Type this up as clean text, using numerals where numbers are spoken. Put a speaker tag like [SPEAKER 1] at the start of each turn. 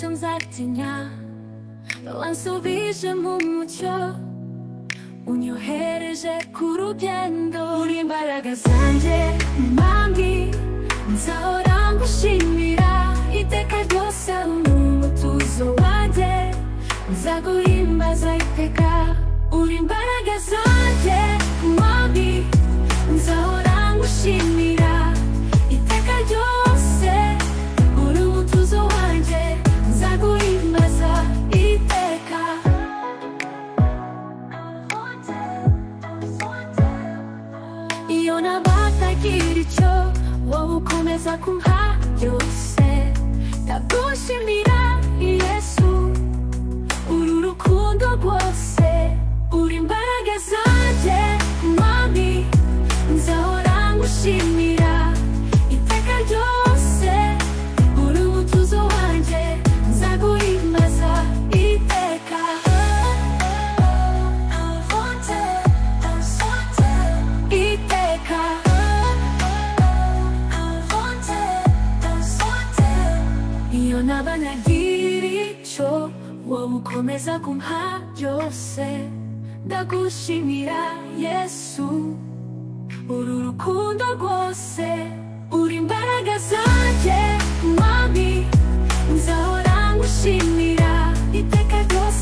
[SPEAKER 1] nzatinya wansubije mu mucyo unyohereje ku rugendo uri imbaraga zanjye mami nzahora ngushimira iteka ryose uri umutuzo wanjye nzaguhimbaza iteka uri imbaraga zanjye mami nzahora ngushimira iteka ryose uri umutuzo wanjye nzaguhimbaza iteka iyo nabatagira icyo wowe ukomeza kumpa byose ndagushimira Yesu uru rukundo rwose uri imbaraga zanjye mami nzahora ngushimira iteka ryose uri umutuzo wanjye nzaguhimbaza iteka iyo naba nagira icyo wowe ukomeza kumpa byose ndagushimira Yesu uru rukundo rwose uri imbaraga zanjye mami nzahora ngushimira iteka ryose